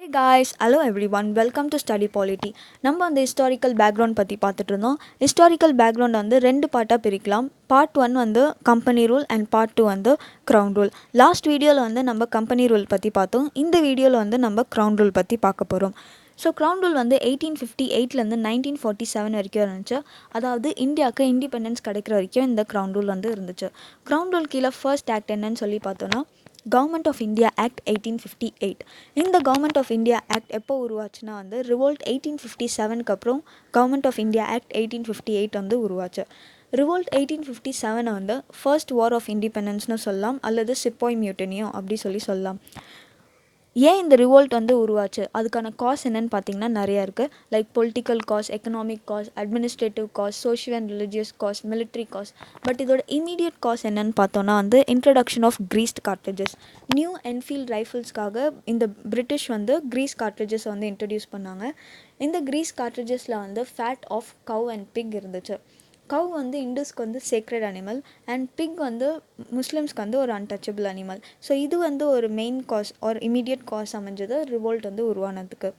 Hey guys, hello everyone, welcome to Study Polity. நம்ம அந்த historical background பற்றி பார்த்துட்டு இருந்தோம். ஹிஸ்டாரிக்கல் பேக்ரவுண்ட் வந்து ரெண்டு பார்ட்டாக பிரிக்கலாம். பார்ட் 1 வந்து கம்பெனி ரூல் அண்ட் பார்ட் 2 வந்து க்ரௌன் ரூல். லாஸ்ட் வீடியோவில் வந்து நம்ம கம்பெனி ரூல் பற்றி பார்த்தோம். இந்த வீடியோவில் வந்து நம்ம க்ரௌன் ரூல் பற்றி பார்க்க போகிறோம். ஸோ க்ரௌன் ரூல் வந்து 1858 1947 வரைக்கும் இருந்துச்சு. அதாவது இந்தியாவுக்கு இண்டிபெண்டன்ஸ் கிடைக்கிற வரைக்கும் இந்த க்ரௌன் ரூல் வந்து இருந்துச்சு. க்ரௌன் ரூல் கீழே ஃபர்ஸ்ட் ஆக்ட் என்னன்னு சொல்லி பார்த்தோன்னா கவர்மெண்ட் ஆஃப் இந்தியா ஆக்ட் 1858. இந்த கவர்மெண்ட் ஆஃப் இந்தியா ஆக்ட் எப்போ உருவாச்சுன்னா வந்து ரிவோல்ட் 1857க்கு அப்புறம் கவர்மெண்ட் ஆஃப் இந்தியா ஆக்ட் 1858 வந்து உருவாச்சு. ரிவோல்ட் 1857 வந்து ஃபர்ஸ்ட் வார் ஆஃப் இண்டிபெண்டன்ஸ்னு சொல்லலாம், அல்லது சிப்பாய் மியூட்டனியோ அப்படி சொல்லலாம். ஏன் இந்த ரிவோல்ட் வந்து உருவாச்சு, அதுக்கான காஸ் என்னன்னு பார்த்தீங்கன்னா நிறையா இருக்குது. Like political cause, economic cause, administrative cause, social and religious cause, military cause. But இதோட இமீடியட் காஸ் என்னன்னு பார்த்தோன்னா வந்து introduction of greased cartridges. New Enfield ரைஃபிள்ஸ்க்காக இந்த பிரிட்டிஷ் வந்து கிரீஸ் கார்ட்ரிஜஸ் வந்து இன்ட்ரடியூஸ் பண்ணாங்க. இந்த கிரீஸ் கார்ட்ரிஜஸில் வந்து fat of cow and pig இருந்துச்சு. கவ் வந்து இண்டஸ்க்கு வந்து சேக்ரெட் அனிமல் அண்ட் பிக் வந்து முஸ்லிம்ஸ்க்கு வந்து ஒரு அன்டச்சபிள் அனிமல். ஸோ இது வந்து ஒரு மெயின் காஸ் ஒரு இமீடியட் காஸ் அமைஞ்சது ரிவோல்ட் வந்து உருவானதுக்கு.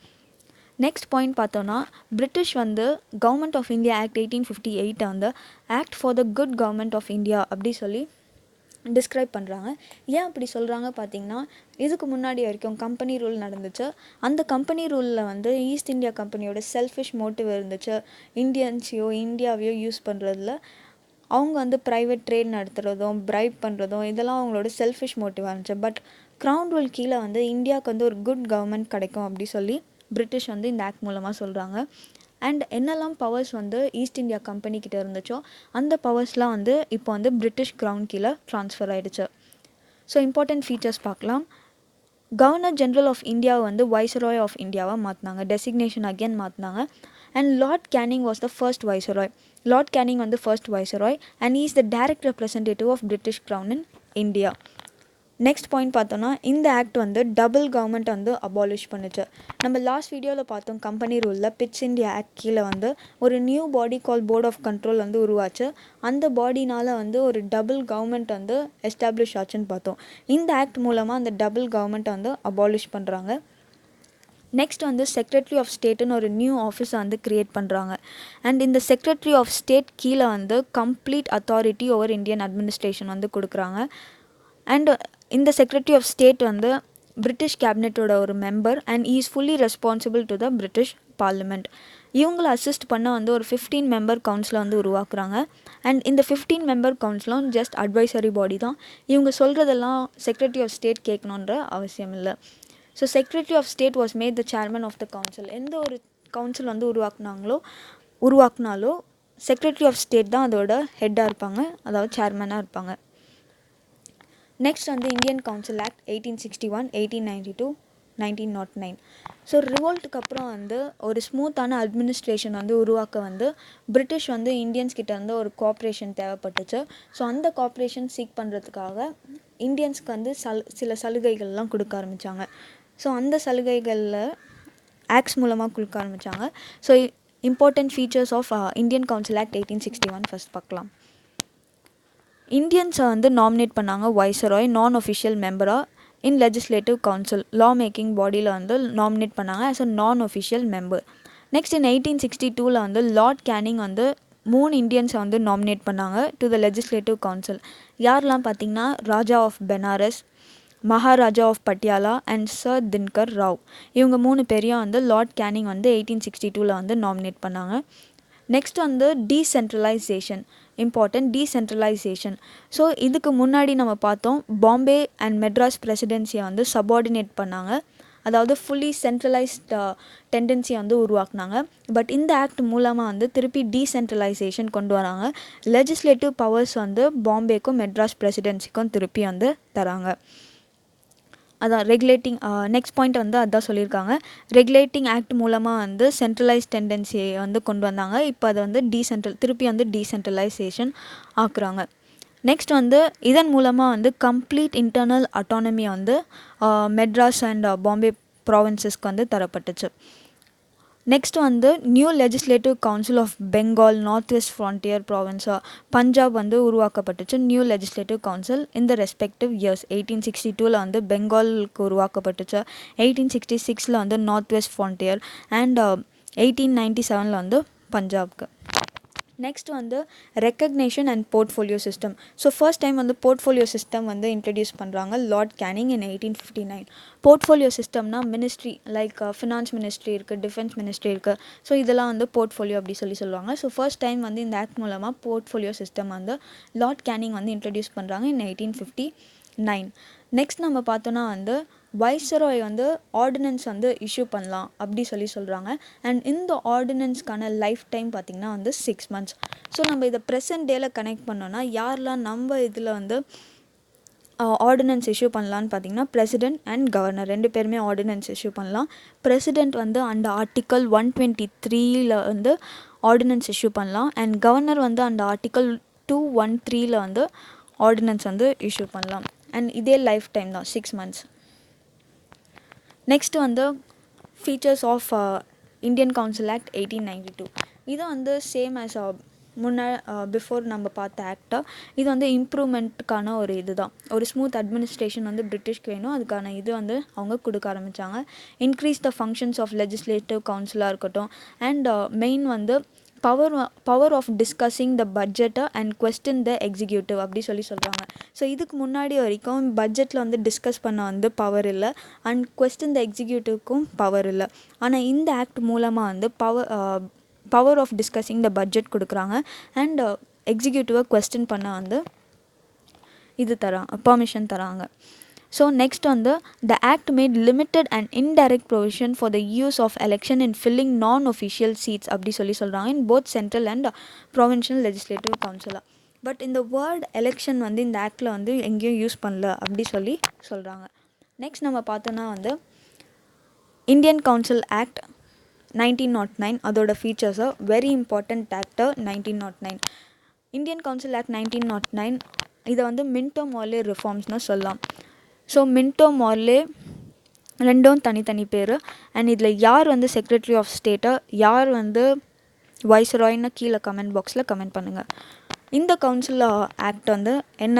நெக்ஸ்ட் பாயிண்ட் பார்த்தோன்னா பிரிட்டிஷ் வந்து கவர்மெண்ட் ஆஃப் இந்தியா ஆக்ட் 1858 வந்து act for the good government of India அப்படி சொல்லி டிஸ்கிரைப் பண்ணுறாங்க. ஏன் அப்படி சொல்கிறாங்க பார்த்தீங்கன்னா, இதுக்கு முன்னாடி வரைக்கும் கம்பெனி ரூல் நடந்துச்சு. அந்த கம்பெனி ரூலில் வந்து ஈஸ்ட் இந்தியா கம்பெனியோட செல்ஃபிஷ் மோட்டிவ் இருந்துச்சு. இந்தியாவையோ யூஸ் பண்ணுறதுல அவங்க வந்து ப்ரைவேட் ட்ரேட் நடத்துகிறதும் பிரைப் பண்ணுறதும் இதெல்லாம் அவங்களோட செல்ஃபிஷ் மோட்டிவாக இருந்துச்சு. பட் க்ரௌன் ரூல் கீழே வந்து இந்தியாவுக்கு வந்து ஒரு குட் கவர்மெண்ட் கிடைக்கும் அப்படி சொல்லி பிரிட்டிஷ் வந்து இந்த ஆக்ட் மூலமாக சொல்கிறாங்க. அண்ட் என்னெல்லாம் பவர்ஸ் வந்து ஈஸ்ட் இந்தியா கம்பெனிக்கிட்ட இருந்துச்சோ அந்த பவர்ஸ்லாம் வந்து இப்போ வந்து பிரிட்டிஷ் க்ரௌன் கீழே ட்ரான்ஸ்ஃபர் ஆகிடுச்சு. ஸோ இம்பார்ட்டன்ட் ஃபீச்சர்ஸ் பார்க்கலாம். கவர்னர் ஜென்ரல் ஆஃப் இந்தியாவை வந்து வைஸ்ராய் ஆஃப் இந்தியாவாக மாற்றினாங்க, டெசிக்னேஷன் அகேன் மாற்றினாங்க. And Lord Canning was the first viceroy. Lord Canning வந்து first viceroy and is the direct representative of British crown in India. Next point பார்த்தோன்னா இந்த act வந்து double government வந்து அபாலிஷ் பண்ணுச்சு. நம்ம லாஸ்ட் வீடியோவில் பார்த்தோம் கம்பெனி ரூலில் பிட்ஸ் இந்தியா ஆக்ட் கீழே வந்து ஒரு new body call board of control வந்து உருவாச்சு. அந்த பாடினால் வந்து ஒரு டபுள் கவர்மெண்ட் வந்து எஸ்டாப்ளிஷ் ஆச்சுன்னு பார்த்தோம். இந்த ஆக்ட் மூலமாக அந்த டபுள் கவர்மெண்ட்டை வந்து அபாலிஷ் பண்ணுறாங்க. நெக்ஸ்ட் வந்து செக்ரட்டரி ஆஃப் ஸ்டேட்டுன்னு ஒரு நியூ ஆஃபீஸை வந்து க்ரியேட் பண்ணுறாங்க. அண்ட் இந்த செக்ரட்டரி ஆஃப் ஸ்டேட் கீழே வந்து complete authority over Indian administration வந்து கொடுக்குறாங்க. அண்ட் இந்த செக்ரட்டரி ஆஃப் ஸ்டேட் வந்து பிரிட்டிஷ் கேபினெட்டோட ஒரு member and is fully responsible to the British parliament. இவங்களை அசிஸ்ட் பண்ண வந்து ஒரு 15 மெம்பர் கவுன்சிலை வந்து உருவாக்குறாங்க. அண்ட் இந்த 15 மெம்பர் கவுன்சிலும் ஜஸ்ட் அட்வைசரி பாடி தான். இவங்க சொல்கிறதெல்லாம் செக்ரட்டரி ஆஃப் ஸ்டேட் கேட்கணுன்ற அவசியம் இல்லை. So secretary of state was made the chairman of the council. எந்த ஒரு கவுன்சில் வந்து உருவாக்குனாலோ செக்ரட்டரி ஆஃப் ஸ்டேட் தான் அதோட ஹெட்டாக இருப்பாங்க, அதாவது சேர்மனாக இருப்பாங்க. நெக்ஸ்ட் வந்து இந்தியன் கவுன்சில் ஆக்ட் 1861, 1892, 1909. ஸோ ரிவோல்ட்டுக்கு அப்புறம் வந்து ஒரு ஸ்மூத்தான அட்மினிஸ்ட்ரேஷன் வந்து உருவாக்க வந்து பிரிட்டிஷ் வந்து இந்தியன்ஸ் கிட்ட வந்து ஒரு கோஆப்ரேஷன் தேவைப்பட்டுச்சு. ஸோ அந்த கோஆப்ரேஷன் சீக் பண்ணுறதுக்காக இந்தியன்ஸ்க்கு வந்து சில சலுகைகள்லாம் கொடுக்க ஆரம்பித்தாங்க. ஸோ அந்த சலுகைகளில் ஆக்ட்ஸ் மூலமாக கொடுக்க ஆரம்பித்தாங்க. So important features of Indian council act 1861 first பார்க்கலாம். இந்தியன்ஸை வந்து நாமினேட் பண்ணாங்க வைஸ்ராய் நான் ஒஃபிஷியல் மெம்பராக in legislative council law making பாடியில் வந்து நாமினேட் பண்ணாங்க ஆஸ் அ நான் ஒஃபிஷியல் மெம்பர். நெக்ஸ்ட் இன் 1862 வந்து லார்ட் கேனிங் வந்து 3 இந்தியன்ஸை வந்து நாமினேட் பண்ணாங்க டு த லெஜிஸ்லேட்டிவ் கவுன்சில். யாரெல்லாம் பார்த்தீங்கன்னா Raja of Benares, Maharaja of Patiala and sir Dinkar Rao. இவங்க 3 பேரையும் வந்து லார்ட் கேனிங் வந்து 1862 வந்து நாமினேட் பண்ணாங்க. நெக்ஸ்ட் வந்து டீசென்ட்ரலைசேஷன், இம்பார்ட்டன்ட் டீசென்ட்ரலைசேஷன். ஸோ இதுக்கு முன்னாடி நம்ம பார்த்தோம் பாம்பே அண்ட் மெட்ராஸ் பிரசிடென்சியை வந்து சபார்டினேட் பண்ணாங்க, அதாவது ஃபுல்லி சென்ட்ரலைஸ்ட் டெண்டன்சியை வந்து உருவாக்குனாங்க. பட் இந்த ஆக்ட் மூலமாக வந்து திருப்பி டீசென்ட்ரலைசேஷன் கொண்டு வராங்க. லெஜிஸ்லேட்டிவ் பவர்ஸ் வந்து பாம்பேக்கும் மெட்ராஸ் பிரசிடென்சிக்கும் திருப்பி வந்து தராங்க. அதான் ரெகுலேட்டிங். நெக்ஸ்ட் பாயிண்ட் வந்து அதான் சொல்லியிருக்காங்க, ரெகுலேட்டிங் ஆக்ட் மூலமாக வந்து சென்ட்ரலைஸ் டெண்டன்சியை வந்து கொண்டு வந்தாங்க. இப்போ அதை வந்து திருப்பி வந்து டீசென்ட்ரலைசேஷன் ஆக்குறாங்க. நெக்ஸ்ட் வந்து இதன் மூலமாக வந்து கம்ப்ளீட் இன்டர்னல் அட்டானமி வந்து மெட்ராஸ் அண்ட் பாம்பே ப்ராவின்சஸ்க்கு வந்து தரப்பட்டுச்சு. நெக்ஸ்ட் வந்து new legislative council of Bengal North West Frontier Province Punjab வந்து உருவாக்கப்பட்டுச்சு. நியூ லெஜிஸ்லேட்டிவ் கவுன்சில் இந்த ரெஸ்பெக்டிவ் இயர்ஸ் 1862 வந்து பெங்காலுக்கு உருவாக்கப்பட்டுச்சு. 1866 வந்து நார்த் வெஸ்ட் ஃப்ரான்டியர் அண்ட் 1897 வந்து பஞ்சாப்க்கு. நெக்ஸ்ட் வந்து recognition and portfolio system. So first time வந்து போர்ட்ஃபோலியோ சிஸ்டம் வந்து இன்ட்ரடியூஸ் பண்ணுறாங்க லார்ட் கேனிங் இன் 1859. போர்ட்ஃபோலியோ சிஸ்டம்னா மினிஸ்ட்ரி லைக் ஃபினான்ஸ் மினிஸ்ட்ரி இருக்குது, டிஃபென்ஸ் மினிஸ்ட்ரி இருக்குது. ஸோ இதெல்லாம் வந்து போர்ட்ஃபோலியோ அப்படி சொல்லுவாங்க. ஸோ ஃபர்ஸ்ட் டைம் வந்து இந்த ஆக்ட் மூலமாக போர்ட்ஃபோலியோ சிஸ்டம் வந்து லார்ட் கேனிங் வந்து இன்ட்ரடியூஸ் பண்ணுறாங்க இன் 1859. நெக்ஸ்ட் நம்ம பார்த்தோன்னா வந்து வைஸ்ராய் வந்து ஆர்டினன்ஸ் வந்து இஷ்யூ பண்ணலாம் அப்படி சொல்கிறாங்க. அண்ட் இந்த ஆர்டினன்ஸ்க்கான லைஃப் டைம் பார்த்திங்கன்னா வந்து 6 months. ஸோ நம்ம இதை ப்ரெசன்ட் டேயில் கனெக்ட் பண்ணோன்னா யாரெலாம் நம்ம இதில் வந்து ஆர்டினன்ஸ் இஷ்யூ பண்ணலான்னு பார்த்தீங்கன்னா பிரசிடென்ட் அண்ட் கவர்னர் ரெண்டு பேருமே ஆர்டினன்ஸ் இஷ்யூ பண்ணலாம். பிரசிடென்ட் வந்து அந்த ஆர்டிக்கல் 123 வந்து ஆர்டினன்ஸ் இஷ்யூ பண்ணலாம். அண்ட் கவர்னர் வந்து அந்த ஆர்டிக்கல் 213 வந்து ஆர்டினன்ஸ் வந்து இஷ்யூ பண்ணலாம். அண்ட் இதே லைஃப் டைம் தான் 6 months. நெக்ஸ்ட் வந்து features of Indian council act 1892. இது வந்து சேம் ஆஸ் பிஃபோர் நம்ம பார்த்த ஆக்டாக இது வந்து இம்ப்ரூவ்மெண்ட்டுக்கான ஒரு இது தான். ஒரு ஸ்மூத் அட்மினிஸ்ட்ரேஷன் வந்து பிரிட்டிஷ்க்கு வேணும், அதுக்கான இது வந்து அவங்க கொடுக்க ஆரம்பித்தாங்க. Increase the functions of legislative கவுன்சிலாக இருக்கட்டும். அண்ட் மெயின் வந்து பவர் ஆஃப் டிஸ்கஸிங் த பட்ஜெட்டை அண்ட் கொஸ்டின் த எக்ஸிக்யூட்டிவ் அப்படி சொல்கிறாங்க. ஸோ இதுக்கு முன்னாடி வரைக்கும் பட்ஜெட்டில் வந்து டிஸ்கஸ் பண்ண வந்து பவர் இல்லை அண்ட் கொஸ்டின் த எக்ஸிக்யூட்டிவ்க்கும் பவர் இல்லை. ஆனால் இந்த ஆக்ட் மூலமாக வந்து power of discussing the budget கொடுக்குறாங்க அண்ட் எக்ஸிக்யூட்டிவை கொஸ்டின் பண்ண வந்து பர்மிஷன் தராங்க. ஸோ நெக்ஸ்ட் வந்து the act made limited and indirect provision for the use of election in filling non official seats அப்படி சொல்கிறாங்க in both central and provincial legislative கவுன்சிலாக. But இந்த வேர்ட் எலெக்ஷன் வந்து இந்த ஆக்டில் வந்து எங்கேயும் யூஸ் பண்ணல அப்படி சொல்கிறாங்க. நெக்ஸ்ட் நம்ம பார்த்தோன்னா வந்து இந்தியன் கவுன்சில் ஆக்ட் 1909 அதோட ஃபீச்சர்ஸை very important act of 1909. Indian council act 1909 இதை வந்து மின்டோ மார்லே ரிஃபார்ம்ஸ்னு சொல்லலாம். ஸோ மின்டோ மார்லே ரெண்டும் தனித்தனி பேர். அண்ட் இதில் யார் வந்து செக்ரட்டரி ஆஃப் ஸ்டேட்டை யார் வந்து வைஸ்ராய்னு கீழே கமெண்ட் பாக்ஸில் கமெண்ட் பண்ணுங்கள். இந்த கவுன்சில் ஆக்ட் வந்து என்ன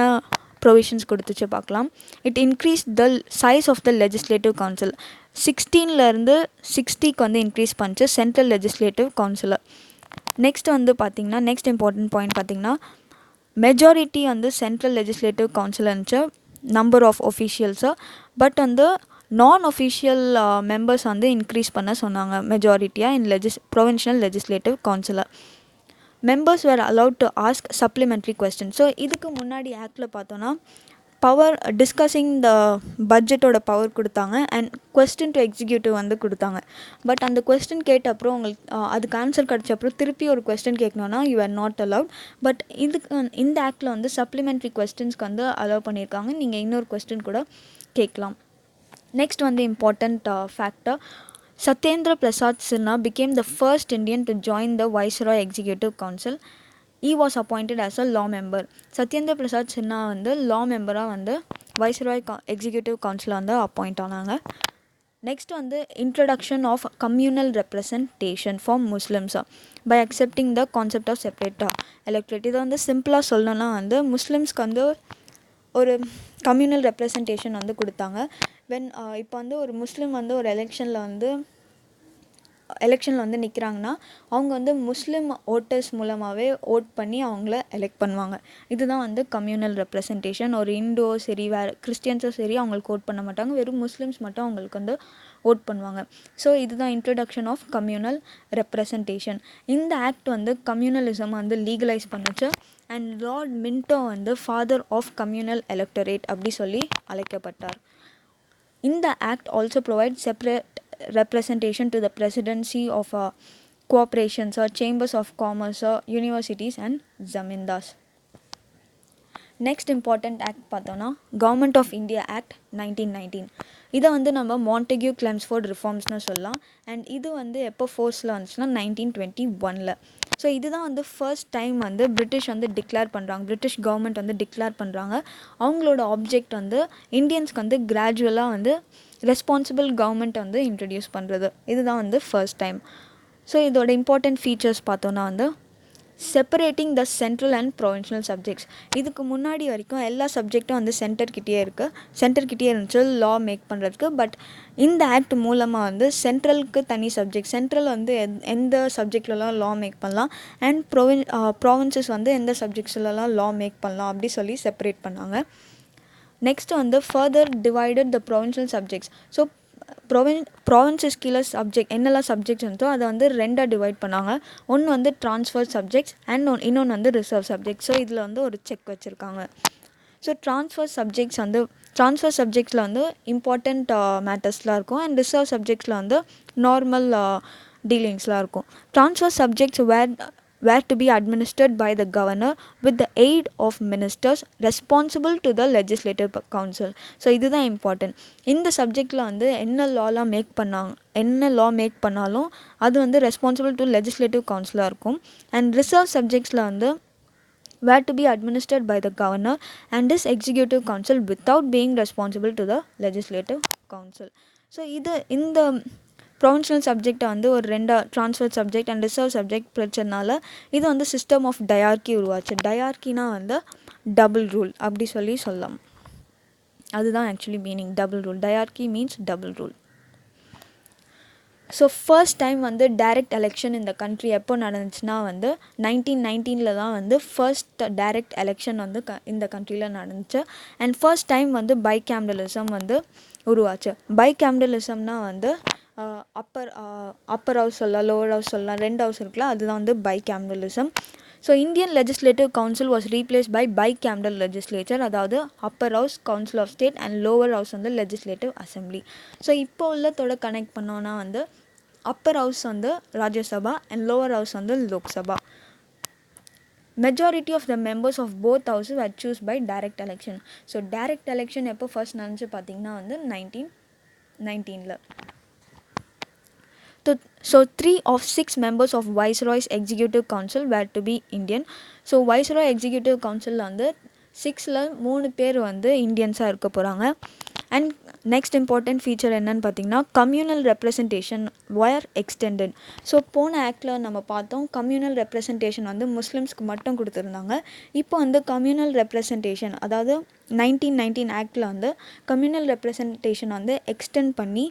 ப்ரொவிஷன்ஸ் கொடுத்துச்சு பார்க்கலாம். It increase the size of the legislative council 16 60 வந்து இன்க்ரீஸ் பண்ணிச்சு சென்ட்ரல் லெஜிஸ்லேட்டிவ் கவுன்சிலை. நெக்ஸ்ட் வந்து பார்த்திங்கன்னா நெக்ஸ்ட் இம்பார்ட்டன்ட் பாயிண்ட் பார்த்திங்கன்னா மெஜாரிட்டி வந்து சென்ட்ரல் லெஜிஸ்லேட்டிவ் கவுன்சில் இருந்துச்சு நம்பர் ஆஃப் ஒஃபிஷியல்ஸை. பட் வந்து நான் ஒஃபிஷியல் மெம்பர்ஸ் வந்து இன்க்ரீஸ் பண்ண சொன்னாங்க மெஜாரிட்டியாக இன் ப்ரொவின்ஷியல் லெஜிஸ்லேட்டிவ் கவுன்சிலை. Members were allowed to ask supplementary question. So இதுக்கு முன்னாடி ஆக்டில் பார்த்தோன்னா பவர் டிஸ்கஸிங் த பட்ஜெட்டோட பவர் கொடுத்தாங்க அண்ட் கொஸ்டின் டு எக்ஸிக்யூட்டிவ் வந்து கொடுத்தாங்க. பட் அந்த கொஸ்டின் கேட்ட அப்புறம் உங்களுக்கு அதுக்கு ஆன்சர் கிடச்ச அப்புறம் திருப்பி ஒரு கொஸ்டின் கேட்கணுன்னா you are not allowed. But இதுக்கு இந்த ஆக்டில் வந்து சப்ளிமெண்ட்ரி கொஸ்டின்ஸ்க்கு வந்து அலோவ் பண்ணியிருக்காங்க, நீங்கள் இன்னொரு கொஸ்டின் கூட கேட்கலாம். நெக்ஸ்ட் வந்து important factor Satyendra Prasad Sinha became the first Indian to join the Viceroy Executive Council. He was appointed as a law member. Satyendra Prasad Sinha வந்து law member-ஆக வந்து Viceroy Executive Council வந்து appoint ஆனாங்க. Next வந்து introduction of communal representation for Muslims by accepting the concept of separate electorate. இதை வந்து சிம்பிளாக சொல்லணும்னா வந்து முஸ்லிம்ஸ்க்கு வந்து ஒரு கம்யூனல் ரெப்ரசன்டேஷன் வந்து கொடுத்தாங்க. இப்போ வந்து ஒரு முஸ்லீம் வந்து ஒரு எலெக்ஷனில் வந்து நிற்கிறாங்கன்னா அவங்க வந்து முஸ்லீம் ஓட்டர்ஸ் மூலமாகவே ஓட் பண்ணி அவங்கள எலெக்ட் பண்ணுவாங்க. இதுதான் வந்து கம்யூனல் ரெப்ரசன்டேஷன். ஒரு இந்துவோ சரி வேறு கிறிஸ்டியன்ஸோ சரி அவங்களுக்கு ஓட் பண்ண மாட்டாங்க, வெறும் முஸ்லீம்ஸ் மட்டும் அவங்களுக்கு வந்து ஓட் பண்ணுவாங்க. ஸோ இதுதான் இன்ட்ரடக்ஷன் ஆஃப் கம்யூனல் ரெப்ரசன்டேஷன். இந்த ஆக்ட் வந்து கம்யூனலிசம் வந்து லீகலைஸ் பண்ணுச்சு. அண்ட் லார்ட் மின்டோ வந்து ஃபாதர் ஆஃப் கம்யூனல் எலக்டரேட் அப்படி சொல்லி அழைக்கப்பட்டார். இந்த act also provide separate representation to the presidency of corporations or chambers of commerce or universities and zamindars. Next important act பார்த்தோன்னா government of India act 1919. இதை வந்து நம்ம மாண்டெக்யூ கிளெம்ஸ்ஃபோர்ட் ரிஃபார்ம்ஸ்னு சொல்லலாம். அண்ட் இது வந்து எப்போ ஃபோர்ஸில் வந்துச்சுன்னா 1921. ஸோ இதுதான் வந்து ஃபர்ஸ்ட் டைம் வந்து பிரிட்டிஷ் வந்து டிக்ளேர் பண்ணுறாங்க, பிரிட்டிஷ் கவர்மெண்ட் வந்து டிக்ளேர் பண்ணுறாங்க. அவங்களோட ஆப்ஜெக்ட் வந்து இந்தியன்ஸ்க்கு வந்து கிராஜுவலாக வந்து ரெஸ்பான்சிபிள் கவர்மெண்ட் வந்து இன்ட்ரடியூஸ் பண்ணுறது. இதுதான் வந்து ஃபர்ஸ்ட் டைம். ஸோ இதோட இம்பார்ட்டன்ட் ஃபீச்சர்ஸ் பார்த்தோன்னா வந்து separating the central and provincial subjects. இதுக்கு முன்னாடி வரைக்கும் எல்லா சப்ஜெக்ட்டும் வந்து சென்டர்கிட்டயே இருந்துச்சு லா மேக் பண்ணுறதுக்கு. பட் இந்த ஆக்ட் மூலமாக வந்து சென்ட்ரலுக்கு தனி சப்ஜெக்ட், சென்ட்ரல் வந்து எந்த சப்ஜெக்ட்லலாம் லா மேக் பண்ணலாம் அண்ட் ப்ராவின்சஸ் வந்து எந்த சப்ஜெக்ட்ஸ்லலாம் லா மேக் பண்ணலாம் அப்படி சொல்லி செப்பரேட் பண்ணாங்க. நெக்ஸ்ட் வந்து ஃபர்தர் டிவைடட் த ப்ரொவின்ஷனல் சப்ஜெக்ட்ஸ். ஸோ ப்ராவின்சஸ் கீழே சப்ஜெக்ட் என்னெல்லாம் சப்ஜெக்ட்ஸ் இருந்தோ அதை வந்து ரெண்டாக டிவைட் பண்ணாங்க. ஒன்று வந்து ட்ரான்ஸ்ஃபர் சப்ஜெக்ட்ஸ் அண்ட் இன்னொன்று வந்து ரிசர்வ் சப்ஜெக்ட். ஸோ இதில் வந்து ஒரு செக் வச்சுருக்காங்க. ஸோ ட்ரான்ஸ்ஃபர் சப்ஜெக்ட்ஸில் வந்து இம்பார்ட்டண்ட் மேட்டர்ஸ்லாம் இருக்கும் அண்ட் ரிசர்வ் சப்ஜெக்ட்ஸில் வந்து நார்மல் டீலிங்ஸ்லாம் இருக்கும். Transfer subjects were to be administered by the governor with the aid of ministers responsible to the legislative council. So இதுதான் இம்பார்ட்டன்ட். இந்த சப்ஜெக்டில் வந்து என்ன லா மேக் பண்ணாலும் அது வந்து ரெஸ்பான்சிபிள் டு லெஜிஸ்லேட்டிவ் கவுன்சிலாக இருக்கும். அண்ட் ரிசர்வ் சப்ஜெக்ட்ஸில் வந்து were to be administered by the governor and his executive council without being responsible to the legislative council. So இந்த ப்ரொவின்ஷனல் சப்ஜெக்டை வந்து ஒரு ரெண்டாக transfer subject and reserve subject பிரச்சனால இது வந்து சிஸ்டம் ஆஃப் டயார்கி உருவாச்சு. டயார்கினா வந்து டபுள் ரூல் அப்படி சொல்லலாம். அதுதான் actually meaning double rule. Dyarchy means double rule. So first time வந்து டைரக்ட் எலெக்ஷன் இந்த கண்ட்ரி எப்போ நடந்துச்சுன்னா வந்து 1919 தான் வந்து ஃபர்ஸ்ட் டைரக்ட் எலெக்ஷன் வந்து இந்த கண்ட்ரியில் நடந்துச்சு. அண்ட் ஃபர்ஸ்ட் டைம் வந்து பைகேமரலிசம் வந்து உருவாச்சு. பைகேமரலிசம்னா வந்து அப்பர் ஹவுஸ் சொல்லலாம், லோவர் ஹவுஸ் சொல்லலாம், 2 ஹவுஸ் இருக்கலாம், அதுதான் வந்து bicameralism. So Indian legislative council was replace by bicameral legislature, அதாவது upper house council of state and lower house வந்து லெஜிஸ்லேட்டிவ் அசம்பிளி. ஸோ இப்போ உள்ளதோட கனெக்ட் பண்ணோன்னா வந்து அப்பர் ஹவுஸ் வந்து ராஜ்யசபா அண்ட் லோவர் ஹவுஸ் வந்து Lok Sabha. Majority of the members of both houses were choose by direct election. So direct election எப்போ first நடந்துச்சு பார்த்தீங்கன்னா வந்து 1919. So 3 of 6 members of Viceroy's Executive Council were to be Indian. So Viceroy Executive Council வந்து 6ல் 3 பேர் வந்து இந்தியன்ஸாக இருக்க போகிறாங்க. And next important feature என்னன்னு பார்த்தீங்கன்னா communal representation wire extended. So போன ஆக்டில் நம்ம பார்த்தோம் கம்யூனல் ரெப்ரசன்டேஷன் வந்து முஸ்லிம்ஸ்க்கு மட்டும் கொடுத்துருந்தாங்க. இப்போ வந்து கம்யூனல் ரெப்ரசன்டேஷன், அதாவது 1919 ஆக்டில் வந்து கம்யூனல் ரெப்ரசன்டேஷன் வந்து எக்ஸ்டெண்ட் பண்ணி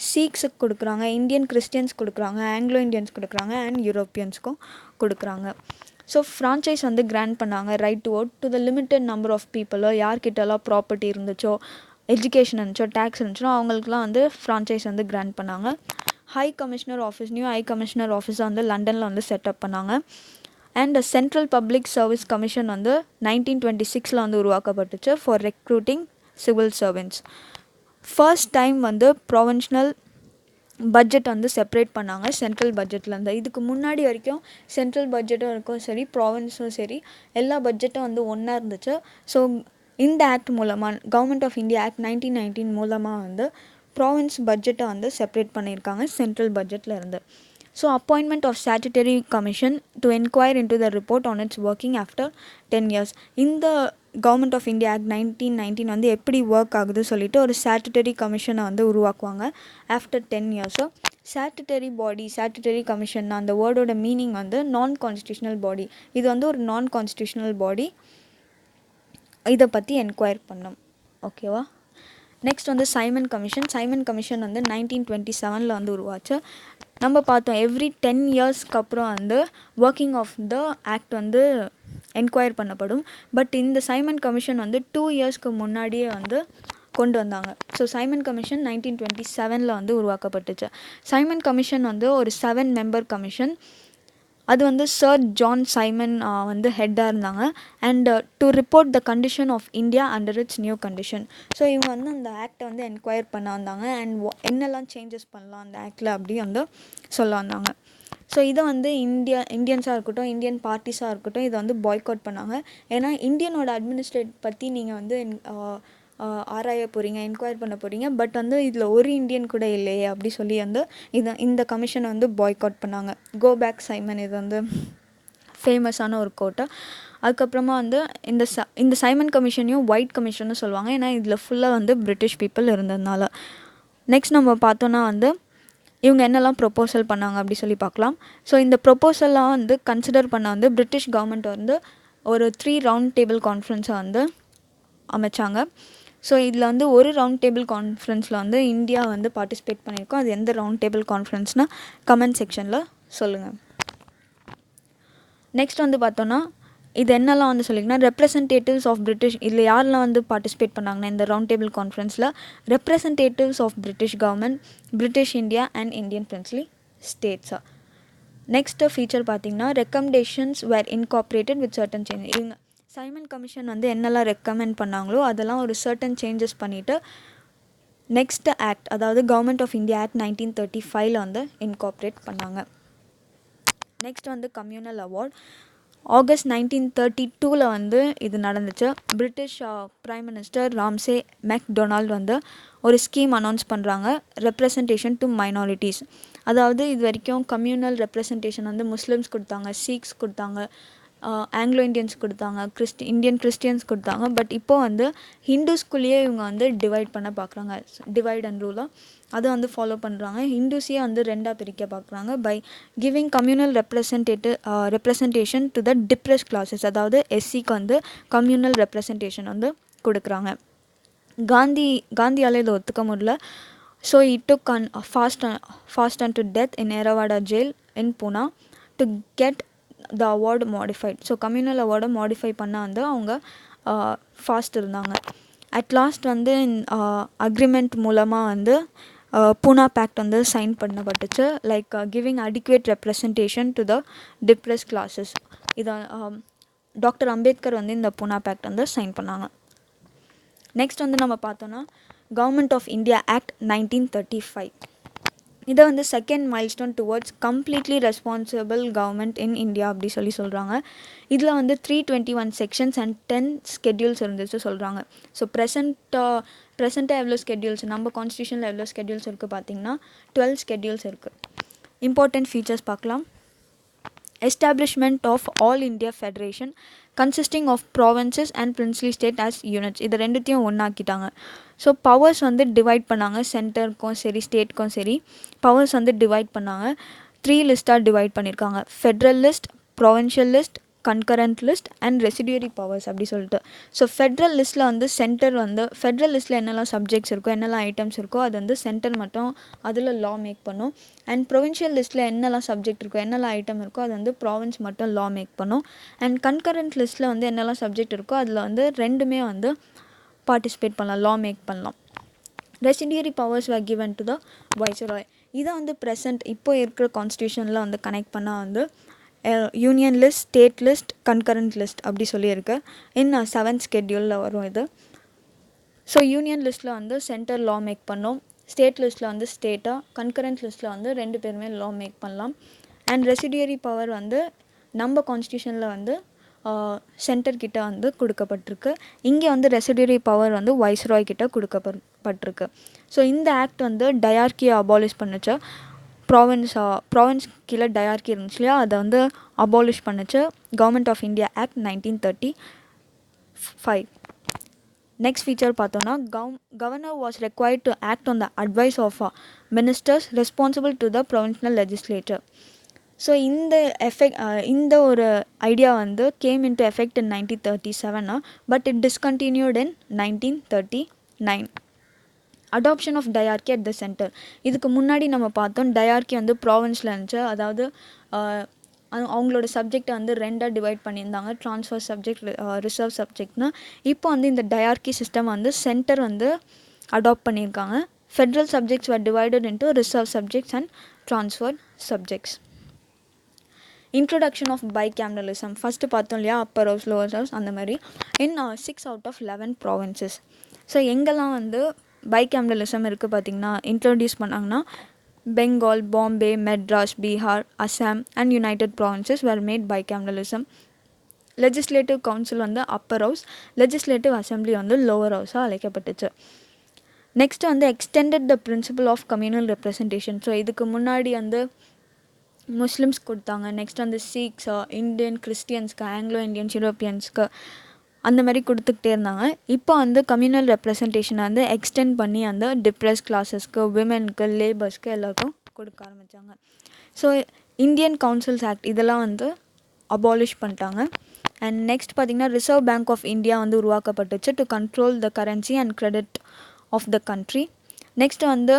சீக்ஸுக்கு கொடுக்குறாங்க, இந்தியன் கிறிஸ்டியன்ஸ் கொடுக்குறாங்க, ஆங்கிலோ இண்டியன்ஸ் கொடுக்குறாங்க அண்ட் யூரோப்பியன்ஸ்க்கும் கொடுக்குறாங்க. ஸோ ஃப்ரான்ச்சைஸ் வந்து கிராண்ட் பண்ணாங்க right to vote to the limited number of பீப்புளோ, யார்கிட்டலாம் ப்ராப்பர்ட்டி இருந்துச்சோ, எஜுகேஷன் இருந்துச்சோ, டேக்ஸ் இருந்துச்சோ அவங்களுக்குலாம் வந்து ஃப்ரான்ச்சைஸ் வந்து கிராண்ட் பண்ணாங்க. நியூ ஹை கமிஷனர் ஆஃபீஸை வந்து லண்டனில் வந்து செட்டப் பண்ணாங்க. And central public service commission வந்து 1926 வந்து உருவாக்கப்பட்டுச்சு for recruiting civil servants. First time வந்து ப்ரொவின்ஷனல் பட்ஜெட் வந்து செப்பரேட் பண்ணாங்க சென்ட்ரல் பட்ஜெட்லேருந்து. இதுக்கு முன்னாடி வரைக்கும் சென்ட்ரல் பட்ஜெட்டும் இருக்கும் சரி, ப்ராவின்ஸும் சரி, எல்லா பட்ஜெட்டும் வந்து ஒன்றா இருந்துச்சு. ஸோ இந்த ஆக்ட் மூலமாக கவர்மெண்ட் ஆஃப் இந்தியா ஆக்ட் 1919 மூலமாக வந்து ப்ராவின்ஸ் பட்ஜெட்டை வந்து செப்பரேட் பண்ணியிருக்காங்க சென்ட்ரல் பட்ஜெட்டில் இருந்து. So appointment of statutory commission to enquire into the report on its working after 10 years. இந்த கவர்மெண்ட் ஆஃப் இந்தியா ஆக்ட் 1919 வந்து எப்படி ஒர்க் ஆகுது சொல்லிட்டு ஒரு ஸ்டாட்யூட்டரி கமிஷனை வந்து உருவாக்குவாங்க after 10 years. So statutory commission அந்த வேர்டோட மீனிங் வந்து நான் கான்ஸ்டியூஷனல் பாடி. இது வந்து ஒரு நான் கான்ஸ்டியூஷனல் பாடி, இதை பற்றி என்கொயர் பண்ணோம். ஓகேவா? நெக்ஸ்ட் வந்து சைமன் கமிஷன் வந்து 1927 வந்து உருவாச்சு. நம்ம பார்த்தோம் எவ்ரி 10 yearsக்கு அப்புறம் வந்து ஒர்க்கிங் ஆஃப் த ஆக்ட் வந்து என்கொயர் பண்ணப்படும். பட் இந்த சைமன் கமிஷன் வந்து 2 yearsக்கு முன்னாடியே வந்து கொண்டு வந்தாங்க. ஸோ சைமன் கமிஷன் 1927 வந்து உருவாக்கப்பட்டுச்சு. சைமன் கமிஷன் வந்து ஒரு 7 member கமிஷன். அது வந்து சர் ஜான் சைமன் வந்து ஹெட்டாக இருந்தாங்க. And to report the condition of India under its new condition. So இவங்க வந்து அந்த ஆக்டை வந்து என்கொயர் பண்ண வந்தாங்க அண்ட் என்னெல்லாம் சேஞ்சஸ் பண்ணலாம் அந்த ஆக்டில் அப்படி வந்து சொல்ல வந்தாங்க. ஸோ இதை வந்து இந்தியன்ஸாக இருக்கட்டும், இந்தியன் பார்ட்டிஸாக இருக்கட்டும், இதை வந்து பாய்காட் பண்ணாங்க. ஏன்னா இந்தியனோட அட்மினிஸ்ட்ரேட் பற்றி நீங்கள் வந்து ஆராய போகிறீங்க, என்கொயர் பண்ண போகிறீங்க, பட் வந்து இதில் ஒரு இந்தியன் கூட இல்லையே அப்படி சொல்லி வந்து இந்த கமிஷனை வந்து பாய்காட் பண்ணாங்க. கோ பேக் சைமன், இது வந்து ஃபேமஸான ஒரு கோட்டை. அதுக்கப்புறமா வந்து இந்த சைமன் கமிஷனையும் ஒயிட் கமிஷன்னு சொல்லுவாங்க, ஏன்னா இதில் ஃபுல்லாக வந்து பிரிட்டிஷ் பீப்புள் இருந்ததுனால. நெக்ஸ்ட் நம்ம பார்த்தோன்னா வந்து இவங்க என்னெல்லாம் ப்ரொப்போசல் பண்ணாங்க அப்படி சொல்லி பார்க்கலாம். ஸோ இந்த ப்ரொப்போசல்லாம் வந்து கன்சிடர் பண்ண வந்து பிரிட்டிஷ் கவர்மெண்ட் வந்து ஒரு 3 ரவுண்ட் டேபிள் கான்ஃபரன்ஸை வந்து அமைச்சாங்க. ஸோ இதில் வந்து ஒரு ரவுண்ட் டேபிள் கான்ஃபரன்ஸில் வந்து இந்தியா வந்து பார்ட்டிசிபேட் பண்ணியிருக்கோம். அது எந்த ரவுண்ட் டேபிள் கான்ஃபரன்ஸ்னால் கமெண்ட் செக்ஷனில் சொல்லுங்கள். நெக்ஸ்ட் வந்து பார்த்தோன்னா இது என்னெல்லாம் வந்து சொல்லிங்கன்னா ரெப்ரசன்டேட்டிவ்ஸ் ஆஃப் பிரிட்டிஷ், இதில் யாரெல்லாம் வந்து பார்ட்டிசிபேட் பண்ணாங்கன்னா இந்த ரவுண்ட் டேபிள் கான்ஃபரன்ஸில் representatives of British government, British India and Indian princely ஸ்டேட்ஸா. நெக்ஸ்ட்டு ஃபீச்சர் பார்த்திங்கன்னா recommendations were incorporated with certain changes. இவங்க சைமன் கமிஷன் வந்து என்னெல்லாம் ரெக்கமெண்ட் பண்ணாங்களோ அதெல்லாம் ஒரு சர்டன் சேஞ்சஸ் பண்ணிவிட்டு நெக்ஸ்ட்டு ஆக்ட், அதாவது கவர்மெண்ட் ஆஃப் இந்தியா ஆக்ட் 1935 வந்து இன்கார்பரேட் பண்ணாங்க. நெக்ஸ்ட் வந்து கம்யூனல் அவார்ட். ஆகஸ்ட் 1932 வந்து இது நடந்துச்சு. British prime minister Ramsay MacDonald வந்து ஒரு ஸ்கீம் அனௌன்ஸ் பண்ணுறாங்க, ரெப்ரசன்டேஷன் டு மைனாரிட்டிஸ். அதாவது இது வரைக்கும் கம்யூனல் ரெப்ரசன்டேஷன் வந்து முஸ்லிம்ஸ் கொடுத்தாங்க, சீக்ஸ் கொடுத்தாங்க, ஆங்கிலோ இண்டியன்ஸ் கொடுத்தாங்க, இந்தியன் கிறிஸ்டியன்ஸ் கொடுத்தாங்க. பட் இப்போது வந்து ஹிந்துஸ்குள்ளேயே இவங்க வந்து டிவைட் பண்ண பார்க்குறாங்க, டிவைட் அண்ட் ரூலாக அதை வந்து ஃபாலோ பண்ணுறாங்க. ஹிந்துஸையே வந்து ரெண்டாக பிரிக்க பார்க்குறாங்க by giving communal representation to the depress classes. அதாவது எஸ்சிக்கு வந்து கம்யூனல் ரெப்ரசன்டேஷன் வந்து கொடுக்குறாங்க. காந்தியால் இதை ஒத்துக்க முடியல. So it took fast and to death in Yerawada jail in Poona to get the award modified. So communal அவார்டை மாடிஃபை பண்ண வந்து அவங்க ஃபாஸ்ட் இருந்தாங்க. அட் லாஸ்ட் வந்து அக்ரிமெண்ட் மூலமாக வந்து பூனா பேக்ட் வந்து சைன் பண்ணப்பட்டுச்சு, like giving adequate representation to the depress classes. இதை டாக்டர் அம்பேத்கர் வந்து இந்த பூனா பேக்ட் வந்து சைன் பண்ணாங்க. நெக்ஸ்ட் வந்து நம்ம பார்த்தோன்னா கவர்மெண்ட் ஆஃப் இந்தியா ஆக்ட் 1935. இதை வந்து second milestone towards completely responsible government in India அப்படி சொல்கிறாங்க. இதில் வந்து 321 செக்ஷன்ஸ் அண்ட் 10 ஸ்கெட்யூல்ஸ் இருந்துச்சு சொல்கிறாங்க. ஸோ ப்ரெசண்ட்டாக எவ்வளோ ஸ்கெட்யூல்ஸ், நம்ம கான்ஸ்டியூஷனில் எவ்வளோ ஸ்கெட்யூல்ஸ் இருக்குது பார்த்திங்கன்னா 12 ஸ்கெட்யூல்ஸ் இருக்குது. இம்பார்ட்டண்ட் ஃபீச்சர்ஸ் பார்க்கலாம். Establishment of all India federation consisting of provinces and princely state as units. இது ரெண்டுத்தையும் ஒன்றாக்கிட்டாங்க. ஸோ பவர்ஸ் வந்து டிவைட் பண்ணாங்க, சென்டருக்கும் சரி ஸ்டேட்க்கும் சரி பவர்ஸ் வந்து டிவைட் பண்ணாங்க. 3 லிஸ்ட்டாக டிவைட் பண்ணியிருக்காங்க, federal list, provincial list, concurrent list and residuary powers அப்படி சொல்லிட்டு. ஸோ ஃபெட்ரல் லிஸ்ட்டில் வந்து சென்டர் வந்து ஃபெட்ரல் லிஸ்ட்டில் என்னெல்லாம் சப்ஜெக்ட்ஸ் இருக்கோ, என்னெல்லாம் ஐட்டம்ஸ் இருக்கோ அது வந்து சென்டர் மட்டும் அதில் லா மேக் பண்ணும். அண்ட் ப்ரொவின்ஷியல் லிஸ்ட்டில் என்னெல்லாம் சப்ஜெக்ட் இருக்கோ, என்னெல்லாம் ஐட்டம் இருக்கோ அது வந்து ப்ராவின்ஸ் மட்டும் லா மேக் பண்ணும். அண்ட் கன்கரண்ட் லிஸ்ட்டில் வந்து என்னெல்லாம் சப்ஜெக்ட் இருக்கோ அதில் வந்து ரெண்டுமே வந்து பார்ட்டிசிபேட் பண்ணலாம், லா மேக் பண்ணலாம். Residuary powers were given to the viceroy. இதை வந்து ப்ரெசண்ட் இப்போ இருக்கிற கான்ஸ்டியூஷனில் வந்து கனெக்ட் பண்ணால் வந்து union list, state list, concurrent list அப்படி சொல்லியிருக்கு. இன்னும் 7th ஸ்கெட்யூலில் வரும் இது. ஸோ யூனியன் லிஸ்ட்டில் வந்து சென்டர் லா மேக் பண்ணோம், ஸ்டேட் லிஸ்ட்டில் வந்து ஸ்டேட்டாக, கன்கரண்ட் லிஸ்ட்டில் வந்து 2 பேருமே லா மேக் பண்ணலாம். அண்ட் ரெசிடியூரி பவர் வந்து நம்ம கான்ஸ்டியூஷனில் வந்து சென்டர்கிட்ட வந்து கொடுக்கப்பட்டிருக்கு. இங்கே வந்து ரெசிடியூரி பவர் வந்து வைஸ்ராய் கிட்ட கொடுக்கப்பட்டிருக்கு. ஸோ இந்த ஆக்ட் வந்து டயார்கியை அபாலிஷ் பண்ணுச்சு. ப்ராவின்ஸ் கீழே டயார்கி இருந்துச்சு இல்லையா, அதை வந்து அபாலிஷ் பண்ணுச்சு government of India act 1935. Next feature பார்த்தோன்னா governor was required to act on the advice of ministers responsible to the provincial legislature. So இந்த ஒரு ஐடியா வந்து came into effect in 1937, but it discontinued in 1939. Adoption of dyarchy at the centre. இதுக்கு முன்னாடி நம்ம பார்த்தோம் dyarchy வந்து ப்ராவின்ஸில் இருந்துச்சு, அதாவது அவங்களோட சப்ஜெக்டை வந்து 2ஆக டிவைட் பண்ணியிருந்தாங்க, ட்ரான்ஸ்ஃபர் சப்ஜெக்ட், ரிசர்வ் சப்ஜெக்ட்னு. இப்போ வந்து இந்த டயார்கி சிஸ்டம் வந்து சென்டர் வந்து அடாப்ட் பண்ணியிருக்காங்க. Federal subjects were divided into reserve subjects and transfer subjects. Introduction of bicameralism first பார்த்தோம் இல்லையா, அப்பர் ஹவுஸ், லோவர் ஹவுஸ் அந்த மாதிரி. In 6 out of 11 provinces. So எங்கெல்லாம் வந்து பைகேமரலிசம் இருக்குது பார்த்திங்கன்னா இன்ட்ரடியூஸ் பண்ணாங்கன்னா Bengal, Bombay, Madras, Bihar, Assam and United Provinces were made bicameralism. Legislative council வந்து அப்பர் ஹவுஸ், லெஜிஸ்லேட்டிவ் அசம்பிளி வந்து லோவர் ஹவுஸாக அழைக்கப்பட்டுச்சு. நெக்ஸ்ட் வந்து extended the principal of communal representation. So இதுக்கு முன்னாடி வந்து முஸ்லிம்ஸ் கொடுத்தாங்க, நெக்ஸ்ட் வந்து சீக்ஸ், இந்தியன் கிறிஸ்டியன்ஸ்க்கு, ஆங்கிலோ இண்டியன்ஸ், யூரோப்பியன்ஸ்க்கு அந்த மாதிரி கொடுத்துக்கிட்டே இருந்தாங்க. இப்போ வந்து கம்யூனல் ரெப்ரசன்டேஷனை வந்து எக்ஸ்டெண்ட் பண்ணி அந்த டிப்ரெஸ் கிளாஸஸ்க்கு, விமென்க்கு, லேபர்ஸ்க்கு எல்லாருக்கும் கொடுக்க ஆரம்பித்தாங்க. ஸோ இந்தியன் கவுன்சில்ஸ் ஆக்ட் இதெல்லாம் வந்து அபாலிஷ் பண்ணிட்டாங்க. அண்ட் நெக்ஸ்ட் பார்த்திங்கன்னா ரிசர்வ் பேங்க் ஆஃப் இந்தியா வந்து உருவாக்கப்பட்டுச்சு to control the currency and credit of the country. Next வந்து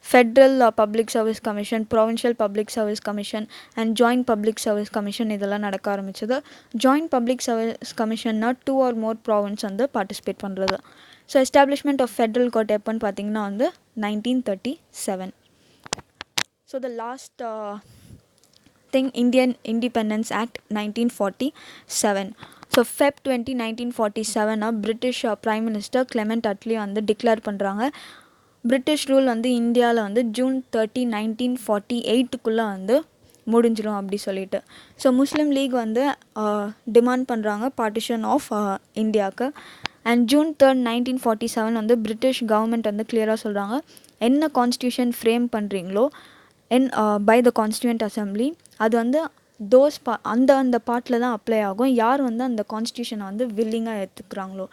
federal public service commission, provincial public service commission and joint public service commission இதெல்லாம் நடக்க ஆரம்பிச்சது. ஜாயிண்ட் பப்ளிக் சர்வீஸ் கமிஷன்னா 2 or more province வந்து participate பண்ணுறது. So establishment of federal court எப்போன்னு பார்த்திங்கன்னா வந்து 1937. So the last thing, Indian Independence Act 1947. ஸோ Feb 20, 1947 British prime minister Clement Attlee வந்து டிக்ளேர் பண்ணுறாங்க பிரிட்டிஷ் ரூல் வந்து இந்தியாவில் வந்து June 30, 1948 வந்து முடிஞ்சிடும் அப்படி சொல்லிட்டு. ஸோ முஸ்லீம் லீக் வந்து டிமாண்ட் பண்ணுறாங்க பார்ட்டிஷன் ஆஃப் இந்தியாவுக்கு. அண்ட் June 3, 1947 வந்து பிரிட்டிஷ் கவர்மெண்ட் வந்து கிளியராக சொல்கிறாங்க என்ன கான்ஸ்டியூஷன் ஃப்ரேம் பண்ணுறீங்களோ பை த கான்ஸ்டியூண்ட் அசம்பிளி அது வந்து அந்த பார்ட்டில் தான் அப்ளை ஆகும். யார் வந்து அந்த கான்ஸ்டியூஷனை வந்து வில்லிங்காக எடுத்துக்கிறாங்களோ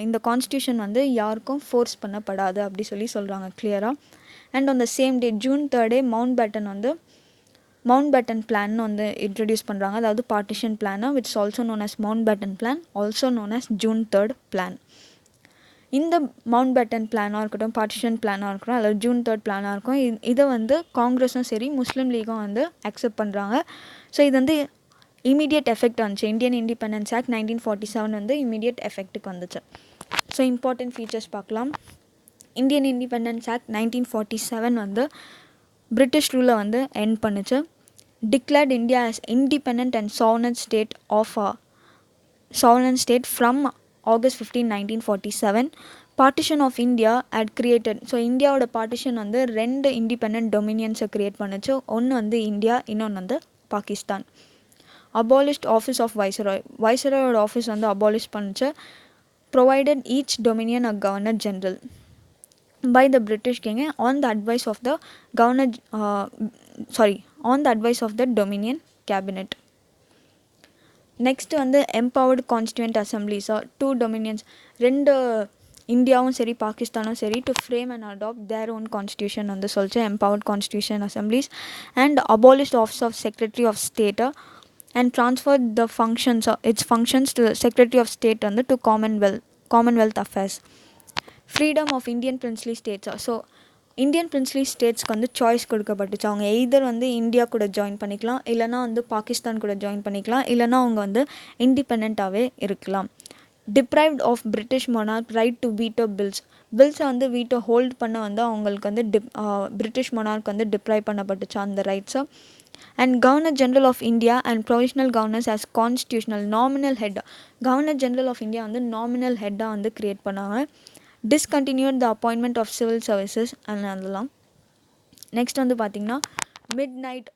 இந்த கான்ஸ்டியூஷன் வந்து யாருக்கும் ஃபோர்ஸ் பண்ணப்படாது அப்படி சொல்கிறாங்க கிளியராக. And on the same day June 3 Mountbatten plan வந்து இன்ட்ரடியூஸ் பண்ணுறாங்க. அதாவது partition plan which is also known as Mountbatten plan, also known as June 3 plan. இந்த மவுண்ட் பேட்டன் பிளானாக இருக்கட்டும், பார்ட்டிஷன் பிளானாக இருக்கட்டும், அல்லது June 3 பிளானாக இருக்கும், இதை வந்து காங்கிரஸும் சரி முஸ்லீம் லீகும் வந்து அக்செப்ட் பண்ணுறாங்க. ஸோ இது வந்து இமீடியட் எஃபெக்ட் வந்துச்சு. இந்தியன் இண்டிபெண்டன்ஸ் ஆக்ட் 1947 வந்து இமீடியட் எஃபெக்ட்டுக்கு வந்துச்சு. ஸோ இம்பார்ட்டன்ட் ஃபீச்சர்ஸ் பார்க்கலாம். இந்தியன் இண்டிபெண்டன்ஸ் ஆக்ட் 1947 வந்து பிரிட்டிஷ் ரூலை வந்து எண்ட் பண்ணுச்சு. Declared India as independent and sovereign state from August 15, 1947. Partition of India had created, so இந்தியாவோட பார்ட்டிஷன் வந்து 2 இண்டிபெண்ட் டொமினியன்ஸை க்ரியேட் பண்ணுச்சு. ஒன்று வந்து இந்தியா, இன்னொன்று வந்து பாகிஸ்தான். அபாலிஷ்ட் ஆஃபீஸ் ஆஃப் வைசராயோட ஆஃபீஸ் வந்து அபாலிஷ் பண்ணுச்சு. Provided each dominion a governor general by the British King on the advice of the Dominion Cabinet. Next வந்து எம்பவர்டு கான்ஸ்டியூண்ட் அசம்பிளிஸ் 2 dominions, 2 இந்தியாவும் சரி பாகிஸ்தானும் சரி to frame and adopt their own constitution வந்து சொல்லிச்சு empowered constitution assemblies. And abolished office of secretary of state and transferred the its functions to the Secretary of State and to Commonwealth Affairs. Freedom of Indian Princely States. So Indian princely ஸ்டேட்ஸ்க்கு வந்து choice கொடுக்கப்பட்டுச்சு. அவங்க either வந்து India கூட join பண்ணிக்கலாம், இல்லைனா வந்து பாகிஸ்தான் கூட join பண்ணிக்கலாம், இல்லைனா அவங்க வந்து இண்டிபெண்ட்டாகவே இருக்கலாம். Deprived of British monarch right to veto பில்ஸை வந்து வீட்டோ ஹோல்ட் பண்ண வந்து அவங்களுக்கு வந்து பிரிட்டிஷ் மொனார்க் வந்து டிப்ரைவ் பண்ணப்பட்டுச்சு அந்த ரைட்ஸை. And Governor General of India and Provisional Governors as constitutional nominal head. Governor General of India வந்து nominal head-ஆ வந்து create பண்ணாங்க. Discontinued the appointment of civil services and அதெல்லாம். நெக்ஸ்ட் வந்து பார்த்திங்கன்னா midnight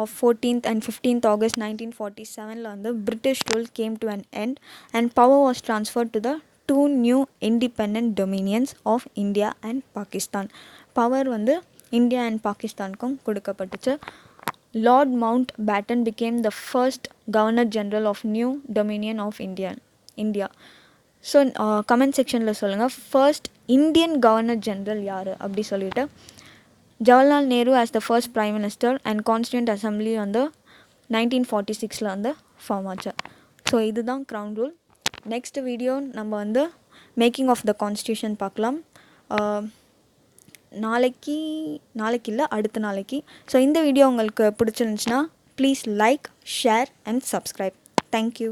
of 14th and 15th August 1947 வந்து British rule came to an end and power was transferred to the 2 new independent dominions of India and Pakistan. Power வந்து India and பாகிஸ்தானுக்கும் கொடுக்கப்பட்டுச்சு. Lord Mountbatten became the first Governor General of New Dominion of India. So comment செக்ஷனில் சொல்லுங்கள் first Indian governor general யார் அப்படி சொல்லிட்டு. Jawaharlal Nehru as the first prime minister and constituent assembly வந்து 1946 வந்து form ஆச்சு. ஸோ இதுதான் க்ரௌன் ரூல். நெக்ஸ்ட் வீடியோ நம்ம வந்து மேக்கிங் ஆஃப் த கான்ஸ்டியூஷன் பார்க்கலாம். நாளைக்கு இல்லை அடுத்த நாளைக்கு. ஸோ இந்த வீடியோ உங்களுக்கு பிடிச்சிருந்துச்சுன்னா please like, share and subscribe. Thank you.